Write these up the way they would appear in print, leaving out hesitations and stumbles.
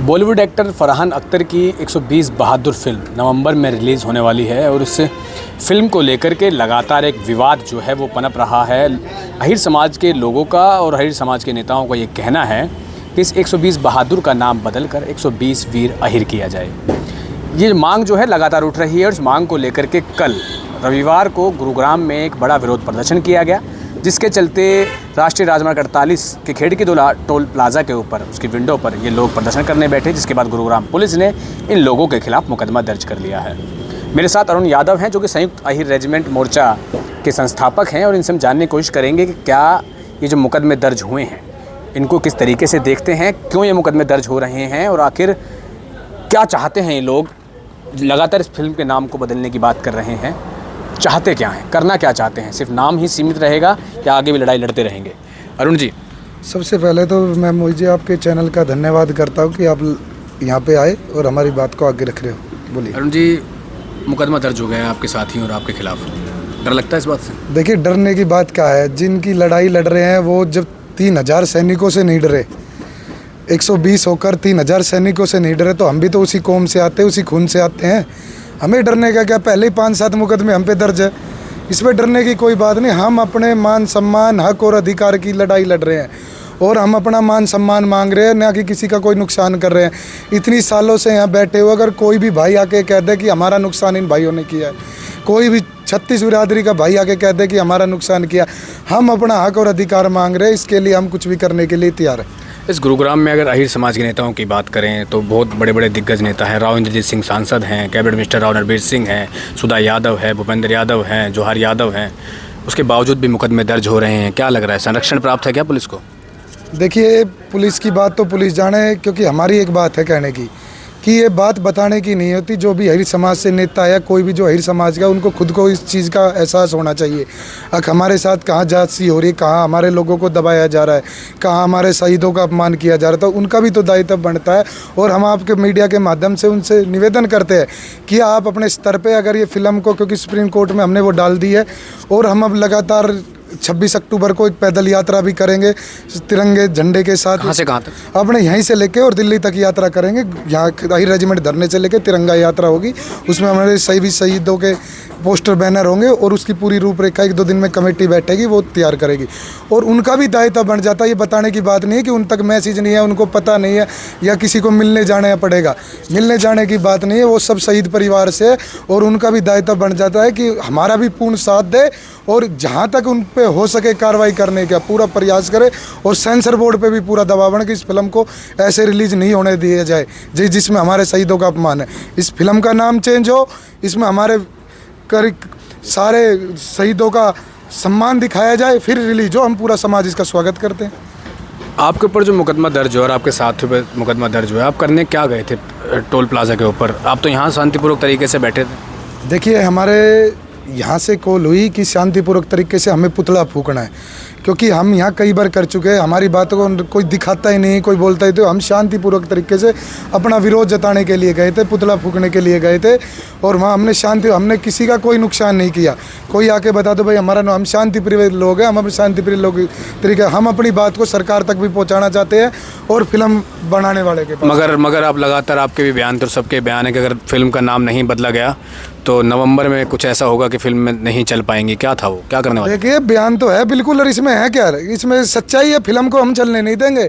Bollywood actor Farhan Akhtar की 120 बहादुर film नवंबर में release होने वाली है और उस फिल्म को लेकर के लगातार एक विवाद जो है वो पनप रहा है। अहिर समाज के लोगों का और अहिर समाज के नेताओं का ये कहना है कि इस 120 बहादुर का नाम बदलकर 120 वीर अहिर किया जाए। ये मांग जो है लगातार उठ रही है और इस मांग को लेकर के कल रविवार को गुरुग्राम में एक बड़ा विरोध प्रदर्शन किया गया, जिसके चलते राष्ट्रीय राजमार्ग 48 के खेड़की टोल प्लाजा के ऊपर उसकी विंडो पर ये लोग प्रदर्शन करने बैठे, जिसके बाद गुरुग्राम पुलिस ने इन लोगों के खिलाफ मुकदमा दर्ज कर लिया है। मेरे साथ अरुण यादव हैं जो कि संयुक्त अहिर रेजिमेंट मोर्चा के संस्थापक हैं और इनसे हम जानने की कोशिश करेंगे कि क्या ये जो मुकदमे दर्ज हुए हैं इनको किस तरीके से देखते हैं, क्यों ये मुकदमे दर्ज हो रहे हैं और आखिर क्या चाहते हैं ये लोग। लगातार इस फिल्म के नाम को बदलने की बात कर रहे हैं, चाहते क्या हैं, करना क्या चाहते हैं, सिर्फ नाम ही सीमित रहेगा या आगे भी लड़ाई लड़ते रहेंगे। अरुण जी, सबसे पहले तो मैं मुझे आपके चैनल का धन्यवाद करता हूं कि आप यहाँ पे आए और हमारी बात को आगे रख रहे हो। बोलिए। अरुण जी, मुकदमा दर्ज हो गया है आपके साथियों और आपके खिलाफ, डर लगता है इस बात से? देखिए, डरने की बात क्या है, जिनकी लड़ाई लड़ रहे हैं वो जब 3000 सैनिकों से नहीं डरे, 120 होकर 3000 सैनिकों से नहीं डरे, तो हम भी तो उसी कौम से आते हैं, उसी खून से आते हैं। हमें डरने का क्या, पहले ही 5-7 मुकदमे हम पे दर्ज है, इसमें डरने की कोई बात नहीं। हम अपने मान सम्मान, हक और अधिकार की लड़ाई लड़ रहे हैं और हम अपना मान सम्मान मांग रहे हैं, ना कि किसी का कोई नुकसान कर रहे हैं। इतनी सालों से यहाँ बैठे हुए अगर कोई भी भाई आके कह दे कि हमारा नुकसान इन भाइयों ने किया है, कोई भी 36 बिरादरी का भाई आके कह दे कि हमारा नुकसान किया, हम अपना हक और अधिकार मांग रहे हैं, इसके लिए हम कुछ भी करने के लिए तैयार हैं। इस गुरुग्राम में अगर अहिर समाज के नेताओं की बात करें तो बहुत बड़े बड़े दिग्गज नेता हैं। राव इंद्रजीत सिंह सांसद हैं, कैबिनेट मिनिस्टर राव नरबीर सिंह हैं, सुधा यादव है, भूपेंद्र यादव हैं, जोहार यादव हैं। उसके बावजूद भी मुकदमे दर्ज हो रहे हैं। क्या लग रहा है, संरक्षण प्राप्त है क्या पुलिस को? देखिए, पुलिस की बात तो पुलिस जाने, क्योंकि हमारी एक बात है कहने की कि ये बात बताने की नहीं होती। जो भी अहिर समाज से नेता है, कोई भी जो अहिर समाज का, उनको खुद को इस चीज़ का एहसास होना चाहिए। हमारे साथ कहाँ जाति हो रही है, कहाँ हमारे लोगों को दबाया जा रहा है, कहाँ हमारे शहीदों का अपमान किया जा रहा है, तो उनका भी तो दायित्व बनता है। और हम आपके मीडिया के माध्यम से उनसे निवेदन करते हैं कि आप अपने स्तर पर अगर ये फिल्म को, क्योंकि सुप्रीम कोर्ट में हमने वो डाल दी है और हम अब लगातार 26 अक्टूबर को एक पैदल यात्रा भी करेंगे तिरंगे झंडे के साथ। कहाँ से कहाँ तक? अपने यहीं से लेके और दिल्ली तक यात्रा करेंगे। यहाँ अहिर रेजिमेंट धरने से लेके तिरंगा यात्रा होगी, उसमें हमारे सभी शहीदों के पोस्टर बैनर होंगे और उसकी पूरी रूपरेखा 1-2 दिन में कमेटी बैठेगी, वो तैयार करेगी। और उनका भी दायित्व बन जाता है, ये बताने की बात नहीं है कि उन तक मैसेज नहीं है, उनको पता नहीं है या किसी को मिलने जाना पड़ेगा। मिलने जाने की बात नहीं है, वो सब शहीद परिवार से है और उनका भी दायित्व बन जाता है कि हमारा भी पूर्ण साथ दे और जहाँ तक उन पे हो सके कार्रवाई करने का पूरा प्रयास करे। और सेंसर बोर्ड पे भी पूरा दबाव बने कि इस फिल्म को ऐसे रिलीज नहीं होने दिया जाए जिसमें हमारे शहीदों का अपमान है। इस फिल्म का नाम चेंज हो, इसमें हमारे सारे शहीदों का सम्मान दिखाया जाए, फिर रिलीज हो। हम पूरा समाज इसका स्वागत करते हैं। आपके ऊपर जो मुकदमा दर्ज हुआ और आपके साथियों पर मुकदमा दर्ज हुआ, आप करने क्या गए थे टोल प्लाजा के ऊपर? आप तो यहाँ शांतिपूर्वक तरीके से बैठे थे। देखिए, हमारे यहाँ से कॉल हुई कि शांतिपूर्वक तरीके से हमें पुतला फूकना है, क्योंकि हम यहाँ कई बार कर चुके हैं, हमारी बातों को कोई दिखाता ही नहीं, कोई बोलता ही, तो हम शांतिपूर्वक तरीके से अपना विरोध जताने के लिए गए थे, पुतला फूकने के लिए गए थे। और वहाँ हमने किसी का कोई नुकसान नहीं किया। कोई आके बता दो भाई हमारा, हम शांतिप्रिय लोग हैं, हम अपने शांतिप्रिय लोग तरीके, हम अपनी बात को सरकार तक भी पहुँचाना चाहते हैं और फिल्म बनाने वाले के पास। मगर आप लगातार, आपके भी बयान तो सबके बयान है कि अगर फिल्म का नाम नहीं बदला गया तो नवंबर में कुछ ऐसा होगा कि फिल्म में नहीं चल पाएंगी। क्या था वो, क्या करने वाले? देखिए, बयान तो है बिल्कुल, और इसमें है क्या, इसमें सच्चाई है। फिल्म को हम चलने नहीं देंगे।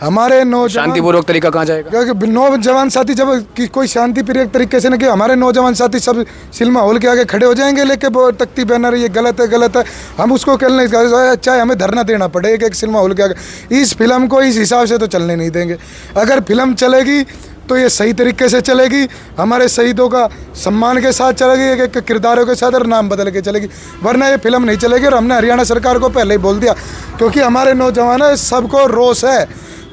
हमारे नौजवान, शांतिपूर्वक तरीका कहाँ जाएगा? क्योंकि नौजवान साथी जब कोई शांतिप्रिय तरीके से नहीं किया, हमारे नौजवान साथी सब सिनेमा हॉल के आगे खड़े हो जाएंगे लेके तख्ती बैनर, ये गलत है, गलत है। हम उसको कहने नहीं, चाहे हमें धरना देना पड़े एक सिनेमा हॉल के आगे। इस फिल्म को इस हिसाब से तो चलने नहीं देंगे। अगर फिल्म चलेगी तो ये सही तरीके से चलेगी, हमारे शहीदों का सम्मान के साथ चलेगी, एक किरदारों के साथ, और नाम बदल के चलेगी, वरना ये फिल्म नहीं चलेगी। और हमने हरियाणा सरकार को पहले ही बोल दिया, क्योंकि हमारे नौजवान है, सबको रोष है,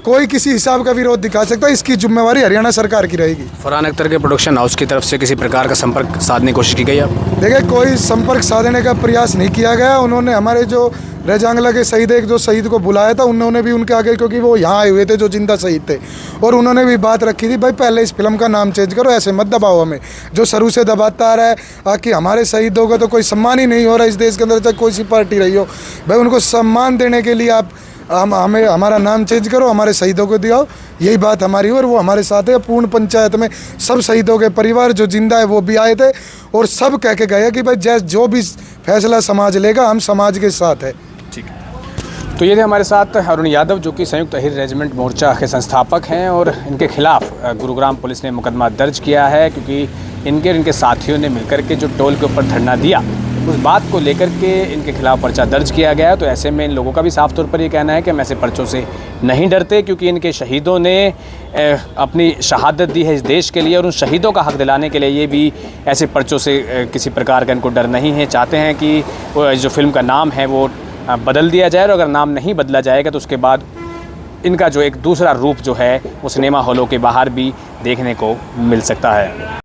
कोई किसी हिसाब का विरोध दिखा सकता है, इसकी जिम्मेवारी हरियाणा सरकार की रहेगी। फरहान अख्तर के प्रोडक्शन हाउस की तरफ से किसी प्रकार का संपर्क साधने की कोशिश की गई? आप देखिए, कोई संपर्क साधने का प्रयास नहीं किया गया। उन्होंने हमारे जो रेजांगला के शहीद, एक जो शहीद को बुलाया था, उन्होंने भी उनके आगे, क्योंकि वो यहाँ आए हुए थे जो जिंदा शहीद थे, और उन्होंने भी बात रखी थी, भाई पहले इस फिल्म का नाम चेंज करो, ऐसे मत दबाओ हमें, जो शुरू से दबाता आ रहा है कि हमारे शहीदों का तो कोई सम्मान ही नहीं हो रहा इस देश के अंदर, चाहे कोई सी पार्टी रही हो। भाई उनको सम्मान देने के लिए आप हमें हमारा नाम चेंज करो, हमारे शहीदों को दिखाओ, यही बात हमारी। और वो हमारे साथ है। पूर्ण पंचायत में सब शहीदों के परिवार जो जिंदा है वो भी आए थे और सब कह के गए कि भाई जो भी फैसला समाज लेगा हम समाज के साथ है। ठीक है, तो ये थे हमारे साथ अरुण यादव जो कि संयुक्त अहिर रेजिमेंट मोर्चा के संस्थापक हैं और इनके खिलाफ गुरुग्राम पुलिस ने मुकदमा दर्ज किया है क्योंकि इनके और इनके साथियों ने मिलकर के जो टोल के ऊपर धरना दिया उस बात को लेकर के इनके खिलाफ पर्चा दर्ज किया गया। तो ऐसे में इन लोगों का भी साफ तौर पर ये कहना है कि हम ऐसे पर्चों से नहीं डरते क्योंकि इनके शहीदों ने अपनी शहादत दी है इस देश के लिए और उन शहीदों का हक दिलाने के लिए ये भी ऐसे पर्चों से किसी प्रकार का इनको डर नहीं है। चाहते हैं कि जो फिल्म का नाम है वो बदल दिया जाए और अगर नाम नहीं बदला जाएगा तो उसके बाद इनका जो एक दूसरा रूप जो है वो सिनेमा हॉलों के बाहर भी देखने को मिल सकता है।